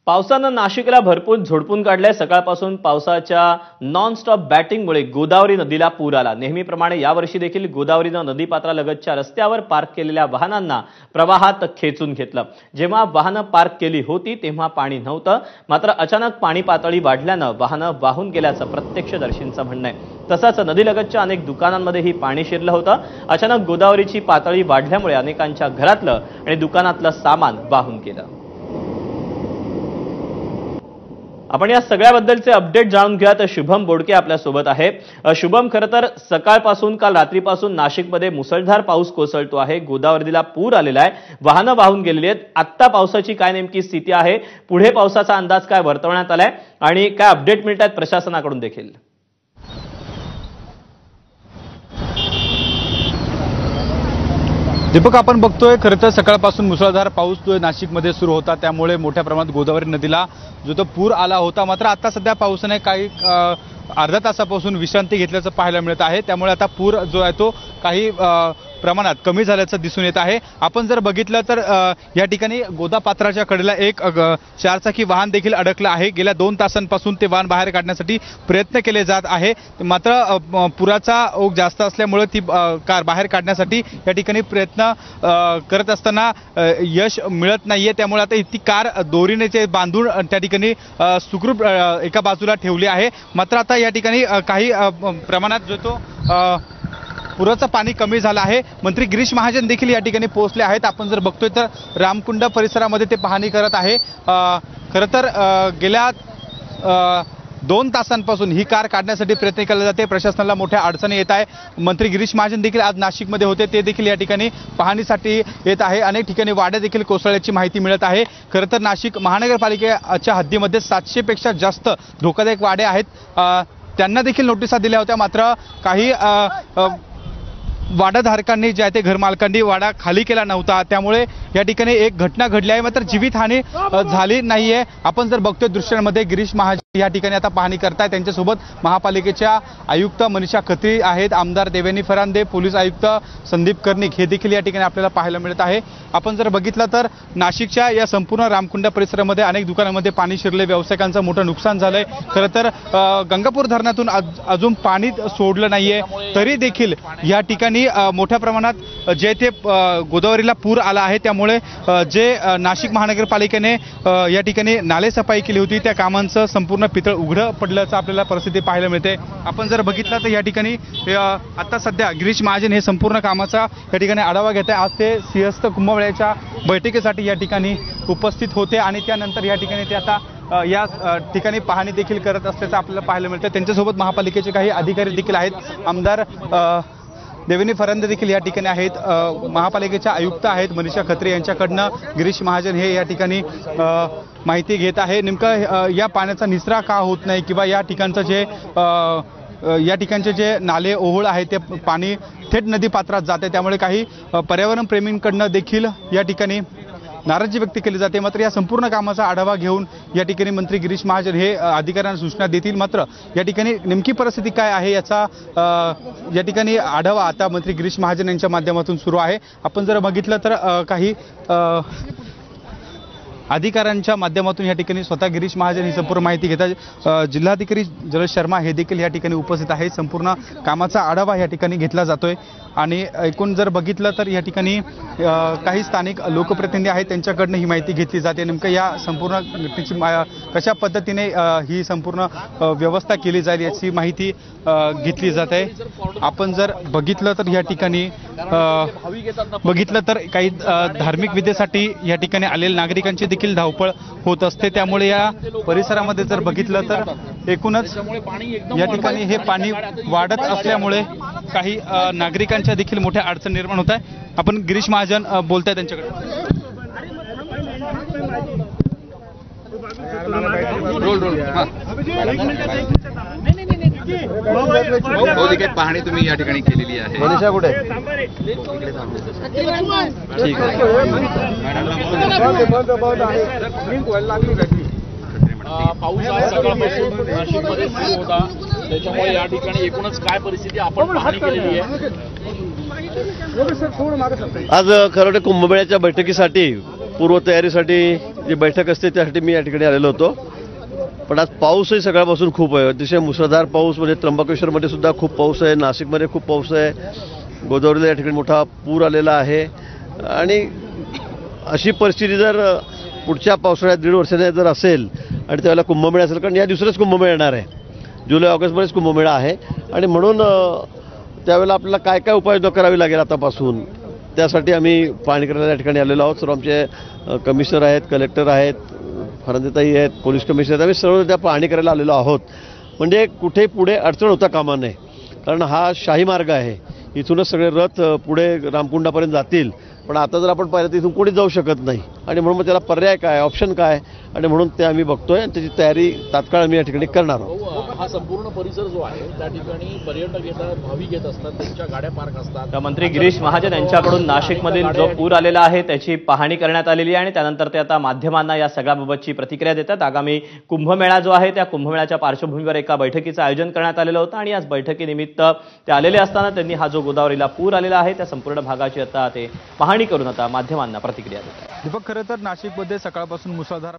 पावसानं नाशिकला भरपूर झोडपून काढलंय। सकाळपासून पावसाच्या नॉनस्टॉप बॅटिंगमुळे गोदावरी नदीला पूर आला। नेहमीप्रमाणे यावर्षी देखील गोदावरीनं नदीपात्रालगतच्या रस्त्यावर पार्क केलेल्या वाहनांना प्रवाहात खेचून घेतलं। जेव्हा वाहनं पार्क केली होती तेव्हा पाणी नव्हतं, मात्र अचानक पाणी पातळी वाढल्यानं वाहनं वाहून गेल्याचं प्रत्यक्षदर्शींचं म्हणणं आहे। तसंच नदीलगतच्या अनेक दुकानांमध्येही पाणी शिरलं होतं। अचानक गोदावरीची पातळी वाढल्यामुळे अनेकांच्या घरातलं आणि दुकानातलं सामान वाहून गेलं। आपण या सगळ्याबद्दलचे अपडेट जाणून घ्या तर शुभम बोडके आपल्या सोबत आहे। शुभम, खरं तर सकाळपासून काल रात्रीपासून नाशिकमध्ये मुसळधार पाऊस कोसळतो आहे। गोदावरीला पूर आलेला आहे, वाहनं वाहून गेलेली आहेत। आता पावसाची काय नेमकी स्थिती आहे, पुढे पावसाचा अंदाज काय वर्तवण्यात आलाय आणि काय अपडेट मिळतात प्रशासनाकडून देखील? दीपक, आपण बघतोय खरं तर सकाळपासून मुसळधार पाऊस जो नाशिकमध्ये सुरू होता, त्यामुळे मोठ्या प्रमाणात गोदावरी नदीला जो तो पूर आला होता। मात्र आता सध्या पावसाने काही अर्धा तासापासून विश्रांती घेतल्याचं पाहायला मिळत आहे। त्यामुळे आता पूर जो आहे तो काही प्रमाणात कमी झाल्याचं दिसून येत आहे। आपण जर बघितलं तर या ठिकाणी गोदापात्राच्या कडेला एक चारचाकी वाहन देखील अडकलं आहे। गेल्या 2 तासांपासून ते वाहन बाहेर काढण्यासाठी प्रयत्न केले जात आहे, मात्र पुराचा ओघ जास्त असल्यामुळे ती कार बाहेर काढण्यासाठी या ठिकाणी प्रयत्न करत असताना यश मिळत नाहीये। त्यामुळे आता ती कार दोरीने बांधून त्या ठिकाणी सुखरूप एका बाजूला ठेवली आहे। मात्र आता या ठिकाणी काही प्रमाणात जो तो पुराचं पाणी कमी झालं आहे। मंत्री गिरीश महाजन देखील या ठिकाणी पोहोचले आहेत। आपण जर बघतोय तर रामकुंड परिसरामध्ये ते पाहणी करत आहे। खरं तर गेल्या 2 तासांपासून ही कार काढण्यासाठी प्रयत्न केला जाते, प्रशासनाला मोठ्या अडचणी येत आहे। मंत्री गिरीश महाजन देखील आज नाशिकमध्ये होते, ते देखील या ठिकाणी पाहणीसाठी येत आहे। अनेक ठिकाणी वाड्या देखील कोसळल्याची माहिती मिळत आहे। खरं तर नाशिक महानगरपालिकेच्या हद्दीमध्ये 700 पेक्षा जास्त धोकादायक वाड्या आहेत, त्यांना देखील नोटिसा दिल्या होत्या। मात्र काही वाडाधारकांनी जे आहे ते घरमालकांनी वाडा खाली केला नव्हता, त्यामुळे या ठिकाणी एक घटना घडली आहे, मात्र जीवितहानी झाली नाहीये। आपण जर बघतोय दृश्यांमध्ये गिरीश महाजन या ठिकाणी आता पाहणी करताय, त्यांच्यासोबत महापालिकेच्या आयुक्त मनीषा खत्री आहेत, आमदार देवेनी फरांदे, पोलीस आयुक्त संदीप कर्णिक हे देखील या ठिकाणी आपल्याला पाहायला मिळत आहे। आपण जर बघितलं तर नाशिकच्या या संपूर्ण रामकुंड परिसरामध्ये अनेक दुकानांमध्ये पाणी शिरले, व्यावसायिकांचं मोठं नुकसान झालंय। खरं तर गंगापूर धरणातून अजून पाणी सोडलं नाहीये, तरी देखील या ठिकाणी मोठ्या प्रमाणात जे ते गोदावरीला पूर आला आहे। त्यामुळे जे नाशिक महानगरपालिकेने या ठिकाणी नाले सफाई केली होती, त्या कामांचं संपूर्ण पितळ उघडं पडल्याचं आपल्याला परिस्थिती पाहायला मिळते। आपण जर बघितलं तर या ठिकाणी आता सध्या गिरीश महाजन हे संपूर्ण कामाचा या ठिकाणी आढावा घेत आहे। आज ते सिंहस्थ कुंभमेळ्याच्या बैठकीसाठी या ठिकाणी उपस्थित होते आणि त्यानंतर या ठिकाणी ते आता या ठिकाणी पाहणी देखील करत असल्याचं आपल्याला पाहायला मिळतं। त्यांच्यासोबत महापालिकेचे काही अधिकारी देखील आहेत, आमदार देवेनी फरांदे देखील या ठिकाणी आहेत, महापालिकेच्या आयुक्त आहेत मनीषा खत्री, यांच्याकडनं गिरीश महाजन हे या ठिकाणी माहिती घेत आहे। नेमकं या पाण्याचा निचरा का होत नाही किंवा या ठिकाणचं जे या ठिकाणचे जे नाले ओहोळ आहे ते पाणी थेट नदीपात्रात जाते, त्यामुळे काही पर्यावरण प्रेमींकडनं देखील या ठिकाणी नाराजी व्यक्त केली जाते। मात्र या संपूर्ण कामाचा आढावा घेऊन या ठिकाणी मंत्री गिरीश महाजन हे अधिकाऱ्यांना सूचना देतील। मात्र या ठिकाणी नेमकी परिस्थिती काय आहे याचा या ठिकाणी आढावा आता मंत्री गिरीश महाजन यांच्या माध्यमातून सुरू आहे। आपण जर बघितलं तर काही अधिकाऱ्यांच्या माध्यमातून या ठिकाणी स्वतः गिरीश महाजन ही संपूर्ण माहिती घेतात। जिल्हाधिकारी जलज शर्मा हे देखील या ठिकाणी उपस्थित आहेत। संपूर्ण कामाचा आढावा या ठिकाणी घेतला जातोय आणि एकूण जर बघितलं तर या ठिकाणी काही स्थानिक लोकप्रतिनिधी आहेत, त्यांच्याकडनं ही माहिती घेतली जाते। नेमकं या संपूर्ण घटनेची कशा पद्धतीने ही संपूर्ण व्यवस्था केली जाईल याची माहिती घेतली जाते। आपण जर बघितलं तर या ठिकाणी बघितलं तर काही धार्मिक विधेसाठी या ठिकाणी आलेल्या नागरिकांची देखील धावपळ होत असते, त्यामुळे या परिसरामध्ये जर बघितलं तर एकूणच या ठिकाणी हे पाणी वाढत असल्यामुळे काही नागरिकांच्या देखील मोठ्या अडचण निर्माण होत आहे। आपण गिरीश महाजन बोलताय त्यांच्याकडे। पाहणी तुम्ही या ठिकाणी केलेली आहे, मनीषा कुठे? ठीक आहे, पाऊस आज सकाळपासून नाशिकमध्ये सुरू होता, त्याच्यामुळे या ठिकाणी एकूणच काय परिस्थिती आपण पाहणी केलेली आहे। आज खरं कुंभमेळ्याच्या बैठकीसाठी पूर्वतयारीसाठी जी बैठक असते त्यासाठी मी या ठिकाणी आलेलो होतो. पण आज पाऊसही सकाळपासून खूप आहे, अतिशय मुसळधार पाऊस. म्हणजे त्र्यंबकेश्वरमध्ये सुद्धा खूप पाऊस आहे, नाशिकमध्ये खूप पाऊस आहे, गोदावरीला या ठिकाणी मोठा पूर आलेला आहे. आणि अशी परिस्थिती जर पुढच्या पावसाळ्यात 1.5 वर्षाने जर असेल आणि त्यावेळेला कुंभमेळा असेल, कारण या दिवसालाच कुंभमेळा येणार आहे, जुलै ऑगस्टमध्येच कुंभमेळा आहे. आणि म्हणून त्यावेळेला आपल्याला काय काय उपाययोजना करावी लागेल आतापासून, त्यासाठी आम्ही पाहणी करायला या ठिकाणी आलेलो आहोत. सर्व आमचे कमिशनर आहेत, कलेक्टर आहेत, फरंदेताई आहेत, पोलीस कमिशनर आहेत, आम्ही सर्व त्या पाहणी करायला आलेलो आहोत. म्हणजे कुठे पुढे अडचण होता कामा नये, कारण हा शाही मार्ग आहे, इथूनच सगळे रथ पुढे रामकुंडापर्यंत जातील. पण आता जर आपण पाहिलं तर इथून कोणी जाऊ शकत नाही, आणि म्हणून मग त्याला पर्याय काय, ऑप्शन काय, आणि म्हणून ते आम्ही बघतोय आणि त्याची तयारी तात्काळ आम्ही या ठिकाणी करणार आहोत. हा संपूर्ण परिसर जो आहे त्या ठिकाणी पर्यटक येतात, भाविक येत असतात, त्यांच्या गाड्या पार्क असतात. तर मंत्री गिरीश महाजन यांच्याकडून नाशिकमधील जो पूर आलेला आहे त्याची पाहणी करण्यात आलेली आहे आणि त्यानंतर ते आता माध्यमांना या सगळ्याबाबतची प्रतिक्रिया देतात. आगामी कुंभमेळा जो आहे त्या कुंभमेळ्याच्या पार्श्वभूमीवर एका बैठकीचं आयोजन करण्यात आलेलं होतं आणि याच बैठकीनिमित्त ते आलेले असताना त्यांनी हा जो गोदावरीला पूर आलेला आहे त्या संपूर्ण भागाची आता ते पाहणी करून आता माध्यमांना प्रतिक्रिया देतात. दीपक, खरं तर नाशिकमध्ये सकाळपासून मुसळधार